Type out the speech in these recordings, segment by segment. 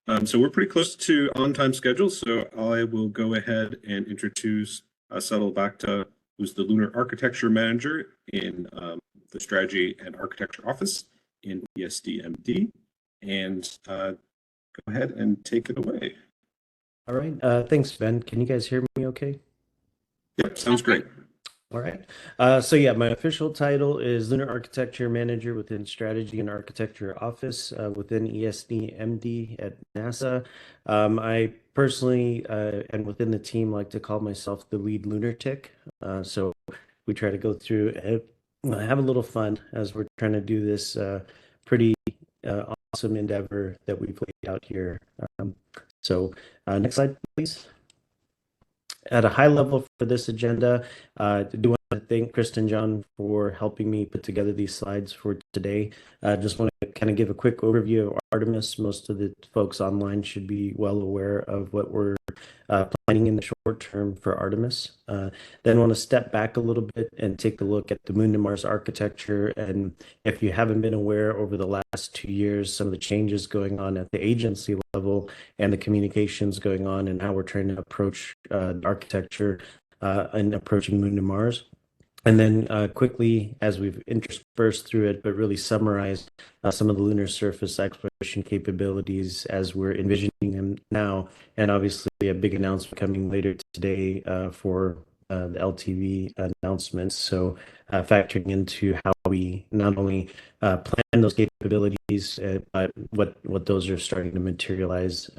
So we're pretty close to on-time schedule, so I will go ahead and introduce Shatel Bhakta, who's the Lunar Architecture Manager in the Strategy and Architecture Office in ESDMD. And go ahead and take it away. All right. Thanks, Ben. Can you guys hear me okay? Yep, sounds great. All right. My official title is Lunar Architecture Manager within Strategy and Architecture Office within ESD-MD at NASA. I personally and within the team like to call myself the lead lunatic. So we try to go through and have a little fun as we're trying to do this pretty awesome endeavor that we've laid out here. Next slide, please. At a high level for this agenda, I do want to thank Kristen and John for helping me put together these slides for today. Just want to kind of give a quick overview of Artemis. Most of the folks online should be well aware of what we're planning in the short term for Artemis. Then want to step back a little bit and take a look at the Moon to Mars architecture. And if you haven't been aware over the last 2 years, some of the changes going on at the agency level and the communications going on and how we're trying to approach architecture and approaching Moon to Mars. And then quickly, as we've interspersed through it, but really summarized some of the lunar surface exploration capabilities as we're envisioning them now. And obviously a big announcement coming later today for the LTV announcements. So factoring into how we not only plan those capabilities, but what those are starting to materialize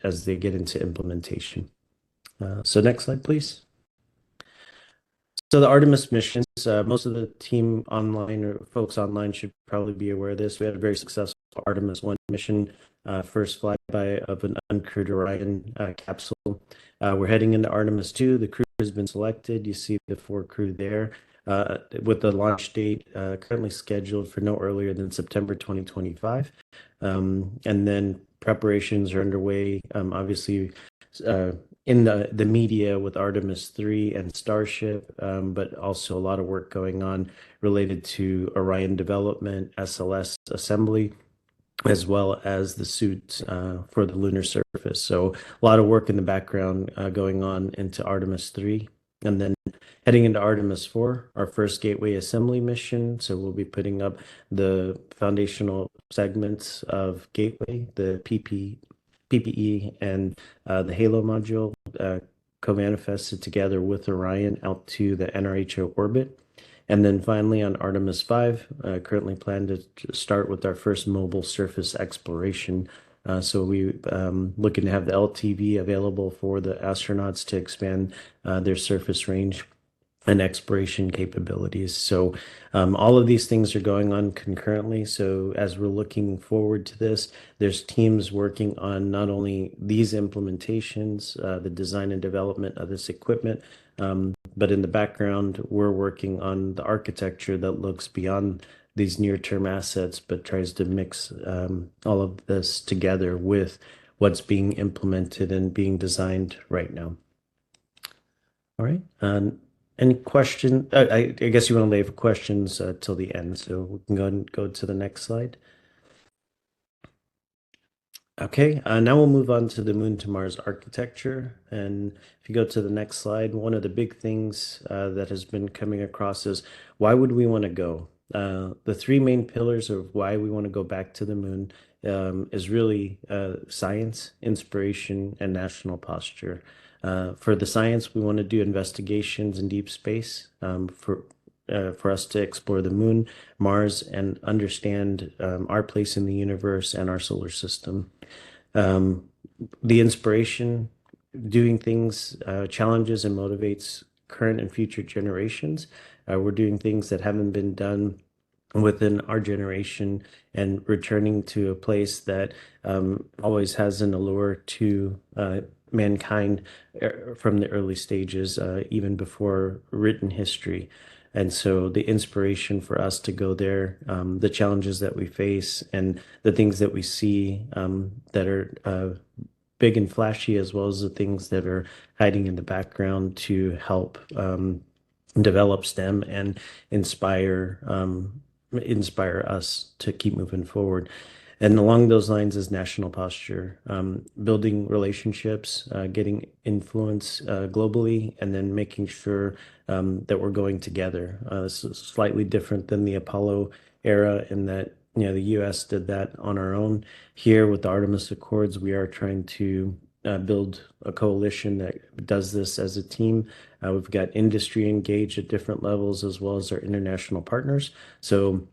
as they get into implementation. So next slide, please. So the Artemis missions, most of the team online or folks online should probably be aware of this. We had a very successful Artemis 1 mission, first flyby of an uncrewed Orion capsule. We're heading into Artemis 2. The crew has been selected. You see the 4 crew there with the launch date currently scheduled for no earlier than September 2025. And then preparations are underway. Obviously, in the media with Artemis 3 and Starship, but also a lot of work going on related to Orion development, SLS assembly, as well as the suits for the lunar surface. So a lot of work in the background going on into Artemis 3. And then heading into Artemis 4, our first gateway assembly mission. So we'll be putting up the foundational segments of gateway, the PPE and the Halo module co-manifested together with Orion out to the NRHO orbit. And then finally on Artemis 5, currently planned to start with our first mobile surface exploration. So we looking to have the LTV available for the astronauts to expand their surface range and exploration capabilities. So all of these things are going on concurrently. So as we're looking forward to this, there's teams working on not only these implementations, the design and development of this equipment, but in the background, we're working on the architecture that looks beyond these near-term assets, but tries to mix all of this together with what's being implemented and being designed right now. All right. Any question? I guess you want to leave questions till the end, so we can go and go to the next slide. Okay, now we'll move on to the Moon to Mars architecture. And if you go to the next slide, one of the big things that has been coming across is why would we want to go? The 3 main pillars of why we want to go back to the moon is really science, inspiration, and national posture. For the science, we want to do investigations in deep space for us to explore the moon, Mars, and understand our place in the universe and our solar system. The inspiration, doing things, challenges and motivates current and future generations. We're doing things that haven't been done within our generation and returning to a place that always has an allure to mankind from the early stages, even before written history. And so the inspiration for us to go there, the challenges that we face and the things that we see that are big and flashy, as well as the things that are hiding in the background to help develop STEM and inspire us to keep moving forward. And along those lines is national posture, building relationships, getting influence globally, and then making sure that we're going together. This is slightly different than the Apollo era in that, the U.S. did that on our own. Here with the Artemis Accords, we are trying to build a coalition that does this as a team. We've got industry engaged at different levels as well as our international partners. So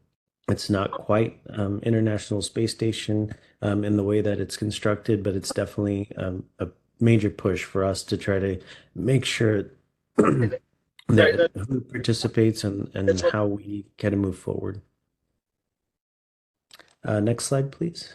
it's not quite International Space Station in the way that it's constructed, but it's definitely a major push for us to try to make sure that who participates and how we kind of move forward. Next slide, please.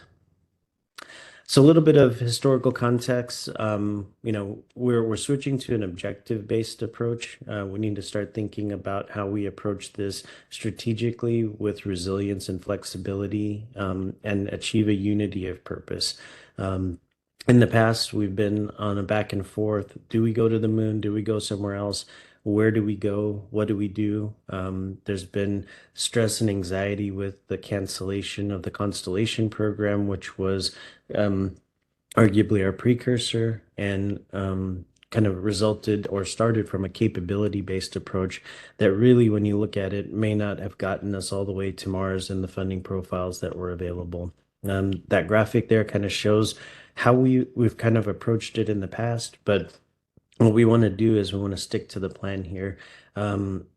So a little bit of historical context. We're switching to an objective-based approach. We need to start thinking about how we approach this strategically with resilience and flexibility, and achieve a unity of purpose. In the past, we've been on a back and forth. Do we go to the moon? Do we go somewhere else? Where do we go? What do we do? There's been stress and anxiety with the cancellation of the Constellation program, which was arguably our precursor and kind of resulted or started from a capability-based approach that really, when you look at it, may not have gotten us all the way to Mars and the funding profiles that were available. That graphic there kind of shows how we've kind of approached it in the past, but what we want to do is we want to stick to the plan here.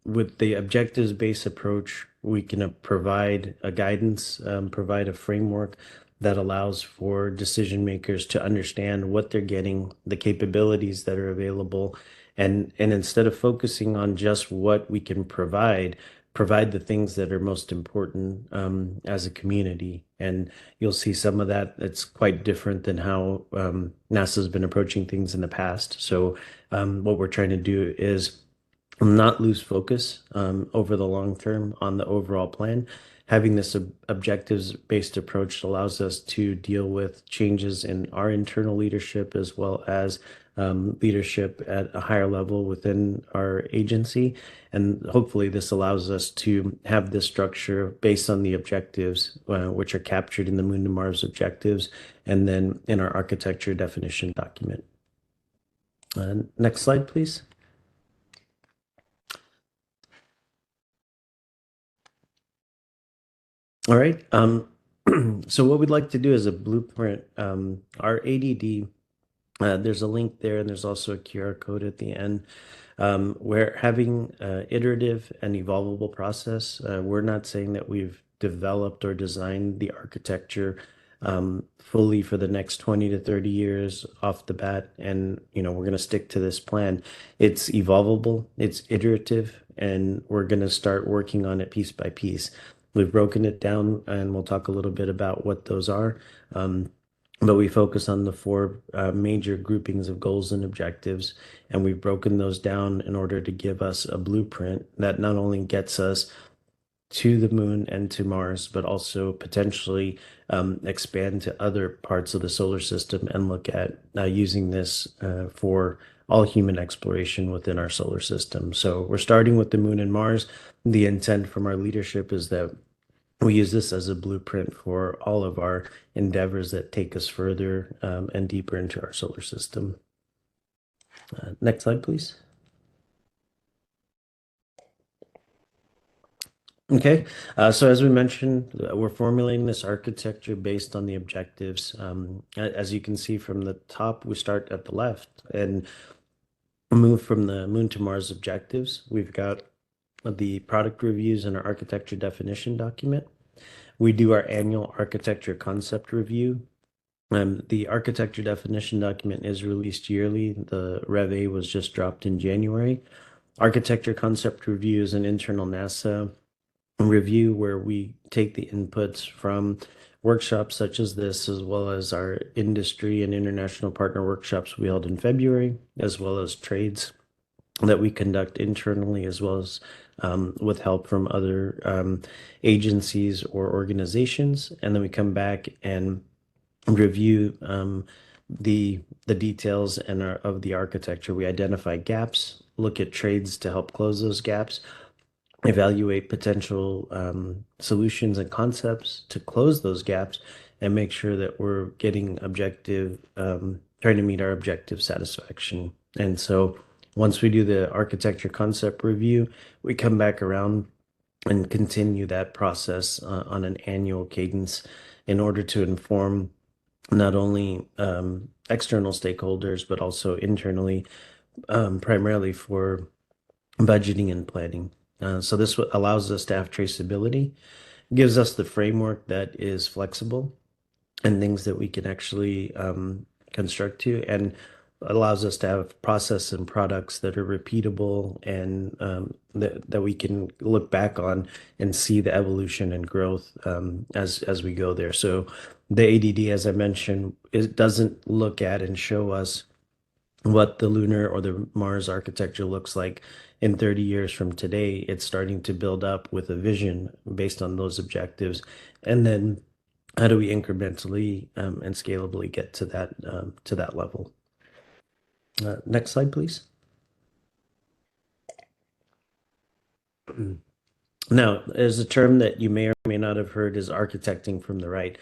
With the objectives-based approach, we can provide a guidance, provide a framework that allows for decision makers to understand what they're getting, the capabilities that are available, and instead of focusing on just what we can provide the things that are most important as a community. And you'll see some of that. It's quite different than how NASA's been approaching things in the past. So what we're trying to do is not lose focus over the long term on the overall plan. Having this objectives-based approach allows us to deal with changes in our internal leadership as well as leadership at a higher level within our agency. And hopefully this allows us to have this structure based on the objectives, which are captured in the Moon to Mars objectives, and then in our architecture definition document. Next slide, please. All right. So what we'd like to do is a blueprint. Our ADD, there's a link there, and there's also a QR code at the end. We're having iterative and evolvable process. We're not saying that we've developed or designed the architecture fully for the next 20 to 30 years off the bat, and we're going to stick to this plan. It's evolvable, it's iterative, and we're going to start working on it piece by piece. We've broken it down, and we'll talk a little bit about what those are. But we focus on the four major groupings of goals and objectives, and we've broken those down in order to give us a blueprint that not only gets us to the moon and to Mars, but also potentially expand to other parts of the solar system and look at using this for all human exploration within our solar system. So we're starting with the moon and Mars. The intent from our leadership is that we use this as a blueprint for all of our endeavors that take us further and deeper into our solar system. Next slide, please. Okay, so as we mentioned, we're formulating this architecture based on the objectives. As you can see from the top, we start at the left and move from the Moon to Mars objectives. We've got the product reviews and our architecture definition document. We do our annual architecture concept review. The architecture definition document is released yearly. The Rev A was just dropped in January. Architecture concept review is an internal NASA review where we take the inputs from workshops such as this, as well as our industry and international partner workshops we held in February, as well as trades that we conduct internally, as well as with help from other agencies or organizations. And then we come back and review the details and of the architecture. We identify gaps, look at trades to help close those gaps, evaluate potential solutions and concepts to close those gaps, and make sure that we're getting trying to meet our objective satisfaction. And so once we do the architecture concept review, we come back around and continue that process on an annual cadence in order to inform not only external stakeholders, but also internally, primarily for budgeting and planning. So this allows us to have traceability, gives us the framework that is flexible and things that we can actually construct to, and allows us to have process and products that are repeatable and that we can look back on and see the evolution and growth as we go there. So the ADD, as I mentioned, it doesn't look at and show us what the lunar or the Mars architecture looks like in 30 years from today. It's starting to build up with a vision based on those objectives. And then how do we incrementally and scalably get to that level? Next slide, please. Now, there's a term that you may or may not have heard is architecting from the right.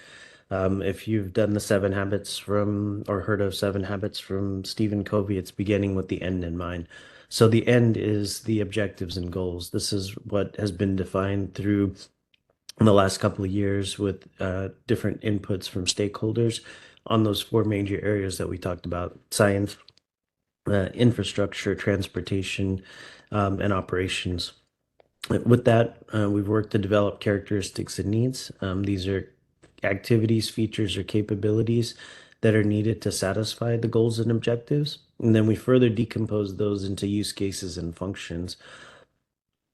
If you've done the 7 Habits or heard of 7 Habits from Stephen Covey, it's beginning with the end in mind. So the end is the objectives and goals. This is what has been defined through the last couple of years with different inputs from stakeholders on those 4 major areas that we talked about: science, infrastructure, transportation, and operations. With that, we've worked to develop characteristics and needs. These are activities, features, or capabilities that are needed to satisfy the goals and objectives. And then we further decompose those into use cases and functions.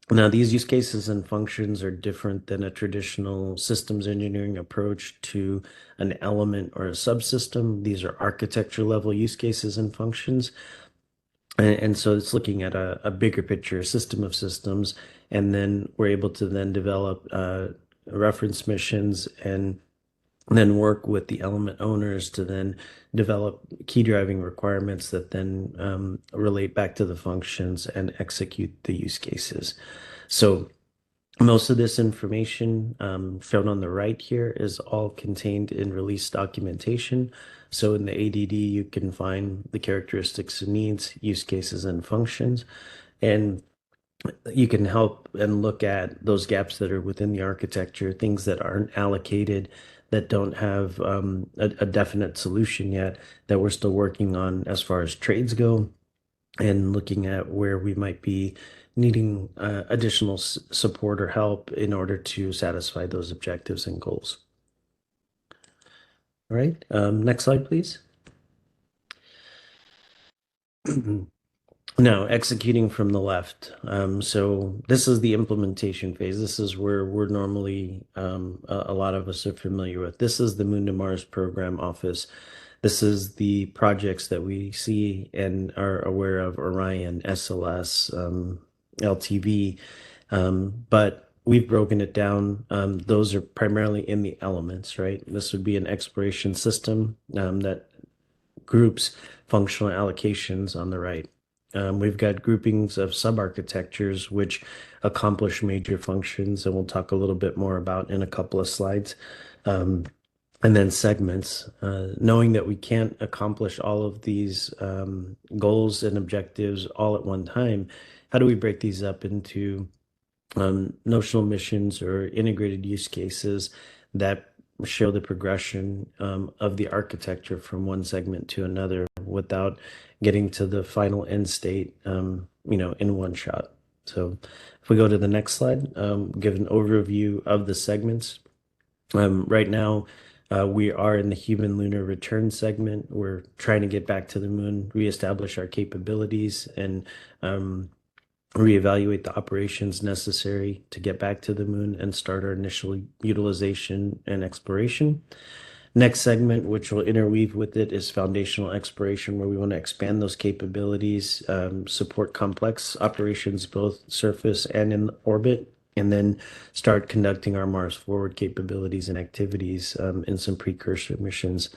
Now, these use cases and functions are different than a traditional systems engineering approach to an element or a subsystem. These are architecture level use cases and functions. And so it's looking at a bigger picture, a system of systems, and then we're able to then develop reference missions and then work with the element owners to then develop key driving requirements that then relate back to the functions and execute the use cases. So most of this information shown on the right here is all contained in release documentation. So in the ADD, you can find the characteristics and needs, use cases, and functions. And you can help and look at those gaps that are within the architecture, things that aren't allocated, that don't have a definite solution yet, that we're still working on as far as trades go, and looking at where we might be needing additional support or help in order to satisfy those objectives and goals. All right, next slide, please. Now, executing from the left. So this is the implementation phase. This is where we're normally, a lot of us are familiar with. This is the Moon to Mars Program Office. This is the projects that we see and are aware of: Orion, SLS, LTV. But we've broken it down. Those are primarily in the elements, right? This would be an exploration system that groups functional allocations on the right. We've got groupings of sub-architectures which accomplish major functions, and we'll talk a little bit more about in a couple of slides. And then segments, knowing that we can't accomplish all of these goals and objectives all at one time. How do we break these up into notional missions or integrated use cases that show the progression of the architecture from one segment to another without getting to the final end state, in one shot? So if we go to the next slide, give an overview of the segments. Right now, we are in the human lunar return segment. We're trying to get back to the moon, reestablish our capabilities, and reevaluate the operations necessary to get back to the moon and start our initial utilization and exploration. Next segment, which will interweave with it, is foundational exploration, where we want to expand those capabilities, support complex operations, both surface and in orbit, and then start conducting our Mars forward capabilities and activities in some precursor missions.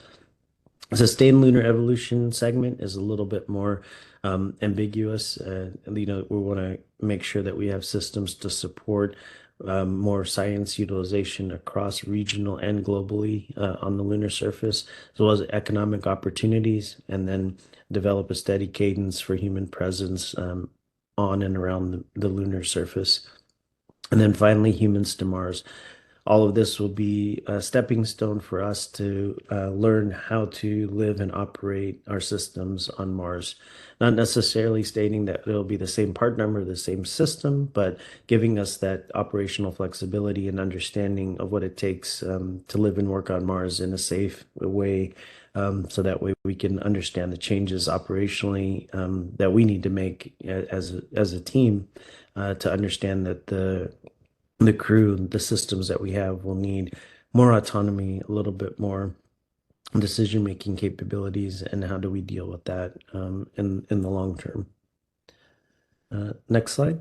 Sustained lunar evolution segment is a little bit more ambiguous. We want to make sure that we have systems to support more science utilization across regional and globally on the lunar surface, as well as economic opportunities, and then develop a steady cadence for human presence on and around the lunar surface. And then finally, humans to Mars. All of this will be a stepping stone for us to learn how to live and operate our systems on Mars. Not necessarily stating that it'll be the same part number, the same system, but giving us that operational flexibility and understanding of what it takes to live and work on Mars in a safe way. So that way we can understand the changes operationally that we need to make as a team to understand that the crew, the systems that we have will need more autonomy, a little bit more decision-making capabilities, and how do we deal with that in the long term. Next slide.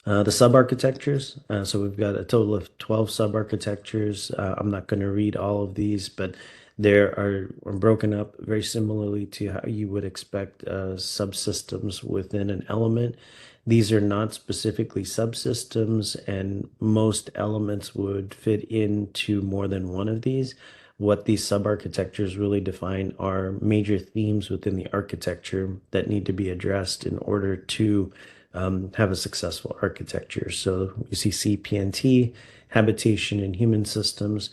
The sub-architectures. So we've got a total of 12 sub-architectures. I'm not going to read all of these, but there are broken up very similarly to how you would expect subsystems within an element. These are not specifically subsystems, and most elements would fit into more than one of these. What these sub-architectures really define are major themes within the architecture that need to be addressed in order to have a successful architecture. So you see CPNT, habitation and human systems.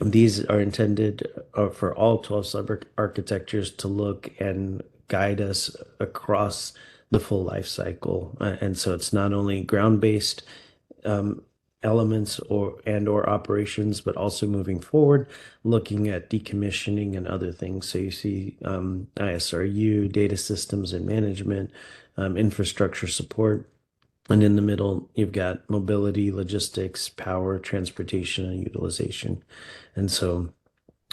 These are intended for all 12 sub-architectures to look and guide us across the full life cycle. And so it's not only ground-based elements or operations, but also moving forward, looking at decommissioning and other things. So you see ISRU, data systems and management, infrastructure support. And in the middle, you've got mobility, logistics, power, transportation, and utilization. And so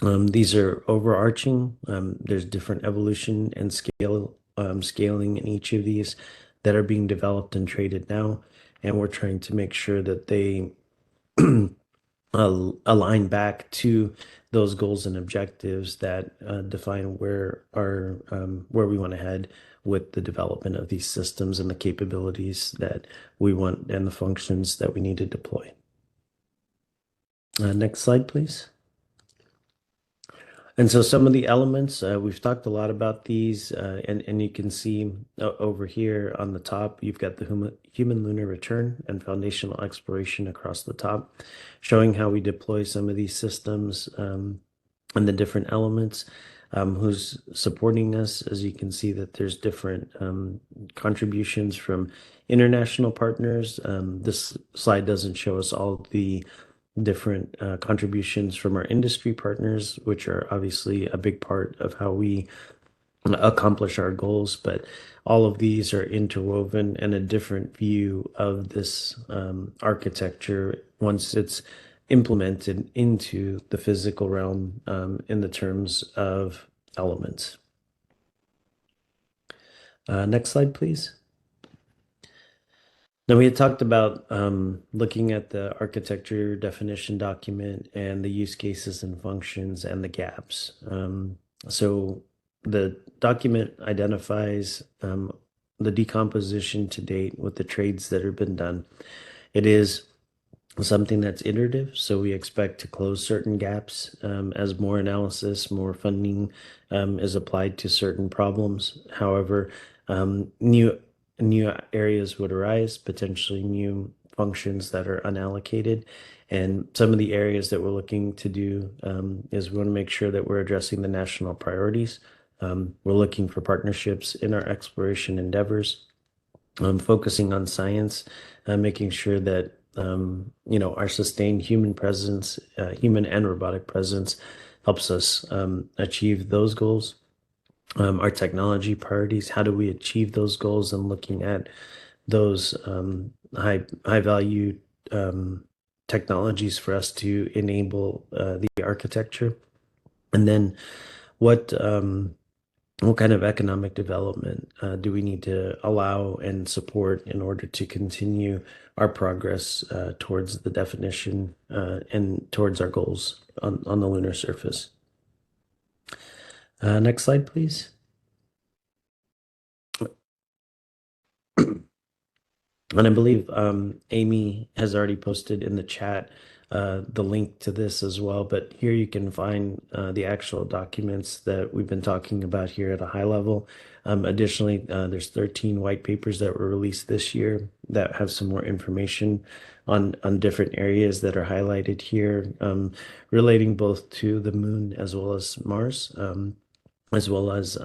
these are overarching. There's different evolution and scaling in each of these that are being developed and traded now. And we're trying to make sure that they align back to those goals and objectives that define where we want to head with the development of these systems and the capabilities that we want and the functions that we need to deploy. Next slide, please. And so some of the elements, we've talked a lot about these, and you can see over here on the top, you've got the human lunar return and foundational exploration across the top, showing how we deploy some of these systems and the different elements. Who's supporting us? As you can see that there's different contributions from international partners. This slide doesn't show us all the different contributions from our industry partners, which are obviously a big part of how we accomplish our goals, but all of these are interwoven and a different view of this architecture once it's implemented into the physical realm in the terms of elements. Next slide, please. Now we had talked about looking at the architecture definition document and the use cases and functions and the gaps. So the document identifies the decomposition to date with the trades that have been done. It is something that's iterative, so we expect to close certain gaps as more analysis, more funding is applied to certain problems. However, new areas would arise, potentially new functions that are unallocated. And some of the areas that we're looking to do is we want to make sure that we're addressing the national priorities. We're looking for partnerships in our exploration endeavors, focusing on science, making sure that our sustained human presence, human and robotic presence, helps us achieve those goals. Our technology priorities, how do we achieve those goals, and looking at those high value technologies for us to enable the architecture. And then what kind of economic development do we need to allow and support in order to continue our progress towards the definition and towards our goals on the lunar surface? Next slide, please. And I believe Amy has already posted in the chat the link to this as well. But here you can find the actual documents that we've been talking about here at a high level. Additionally, there's 13 white papers that were released this year that have some more information on different areas that are highlighted here, relating both to the moon as well as Mars, as well as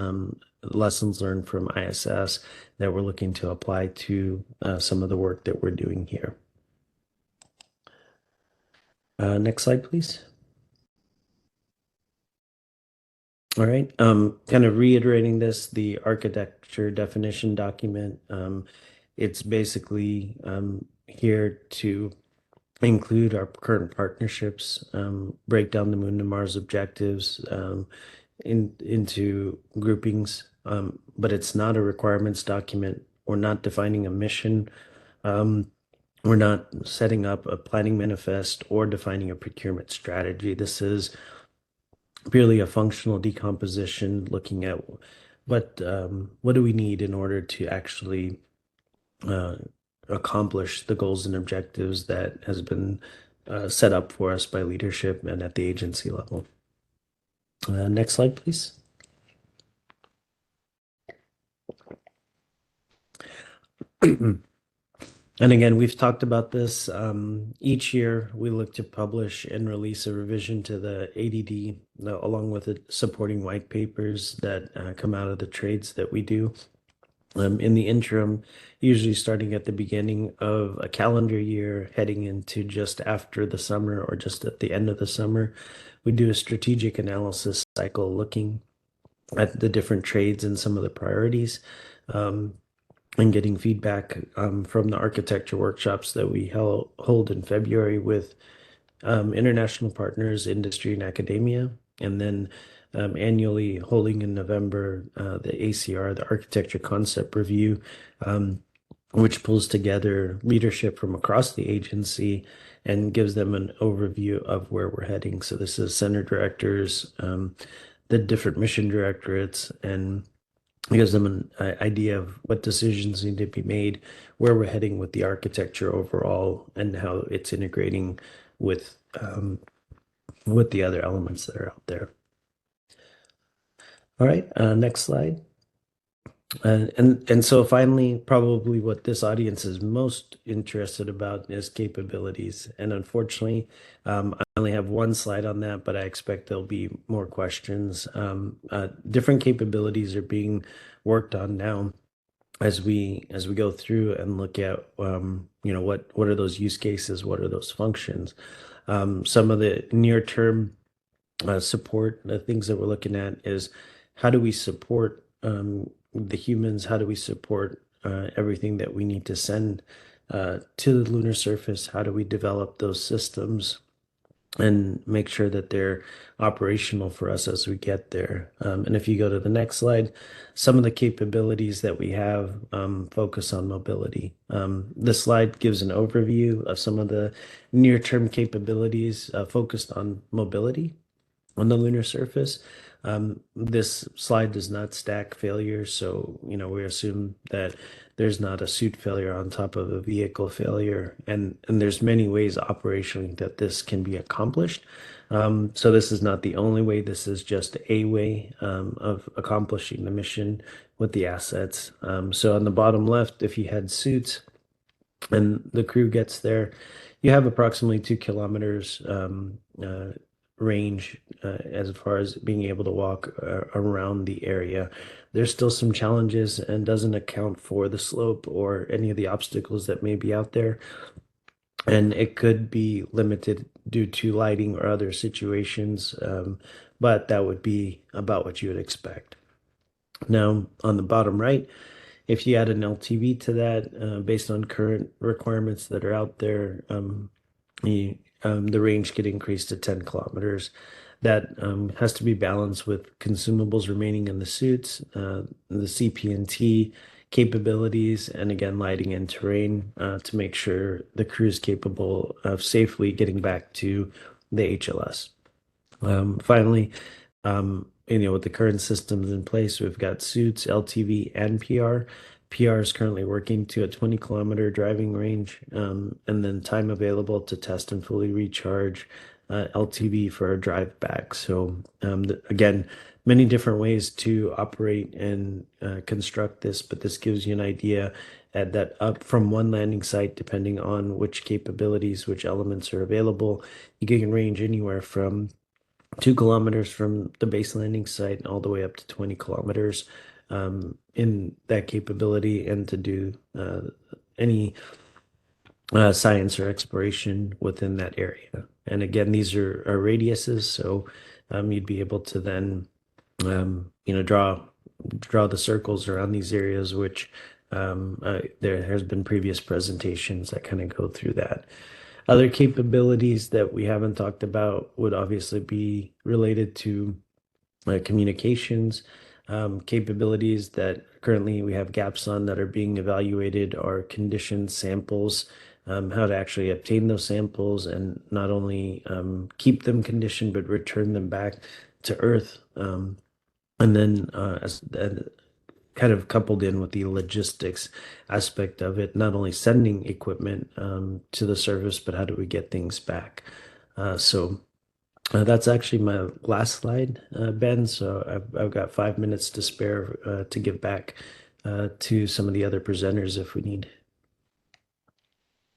lessons learned from ISS that we're looking to apply to some of the work that we're doing here. Next slide, please. All right, kind of reiterating this, the architecture definition document, it's basically here to include our current partnerships, break down the Moon to Mars objectives into groupings, but it's not a requirements document. We're not defining a mission. We're not setting up a planning manifest or defining a procurement strategy. This is purely a functional decomposition, looking at what do we need in order to actually uh, accomplish the goals and objectives that has been set up for us by leadership and at the agency level. Next slide, please. And again, we've talked about this. Each year, we look to publish and release a revision to the ADD, along with the supporting white papers that come out of the trades that we do. In the interim, usually starting at the beginning of a calendar year, heading into just after the summer or just at the end of the summer, we do a strategic analysis cycle looking at the different trades and some of the priorities. And getting feedback from the architecture workshops that we hold in February with international partners, industry, and academia. And then annually holding in November the ACR, the Architecture Concept Review, which pulls together leadership from across the agency and gives them an overview of where we're heading. So this is center directors, the different mission directorates, and gives them an idea of what decisions need to be made, where we're heading with the architecture overall, and how it's integrating with the other elements that are out there. All right, next slide. And so finally, probably what this audience is most interested about is capabilities. And unfortunately, I only have one slide on that, but I expect there'll be more questions. Different capabilities are being worked on now as we go through and look at what are those use cases, what are those functions. Some of the near term support, the things that we're looking at is how do we support the humans? How do we support everything that we need to send to the lunar surface? How do we develop those systems and make sure that they're operational for us as we get there? And if you go to the next slide, some of the capabilities that we have focus on mobility. This slide gives an overview of some of the near-term capabilities focused on mobility on the lunar surface. This slide does not stack failures, so we assume that there's not a suit failure on top of a vehicle failure, and there's many ways operationally that this can be accomplished. So this is not the only way. This is just a way of accomplishing the mission with the assets. So on the bottom left, if you had suits and the crew gets there, you have approximately 2 kilometers range as far as being able to walk around the area. There's still some challenges and doesn't account for the slope or any of the obstacles that may be out there. And it could be limited due to lighting or other situations, but that would be about what you would expect. Now, on the bottom right, if you add an LTV to that, based on current requirements that are out there, the range could increase to 10 kilometers. That has to be balanced with consumables remaining in the suits, the CP&T capabilities, and again, lighting and terrain to make sure the crew is capable of safely getting back to the HLS. Finally, with the current systems in place, we've got suits, LTV, and PR. PR is currently working to a 20-kilometer driving range, and then time available to test and fully recharge, LTV for a drive back. So again, many different ways to operate and construct this, but this gives you an idea at that up from one landing site, depending on which capabilities, which elements are available. You can range anywhere from 2 kilometers from the base landing site all the way up to 20 kilometers in that capability, and to do any science or exploration within that area. And again, these are radiuses, so you'd be able to then draw the circles around these areas, which there has been previous presentations that kind of go through that. Other capabilities that we haven't talked about would obviously be related to communications. Capabilities that currently we have gaps on that are being evaluated are conditioned samples, how to actually obtain those samples and not only keep them conditioned, but return them back to Earth. And then kind of coupled in with the logistics aspect of it, not only sending equipment to the surface, but how do we get things back? So that's actually my last slide, Ben. So I've got 5 minutes to spare to give back to some of the other presenters if we need.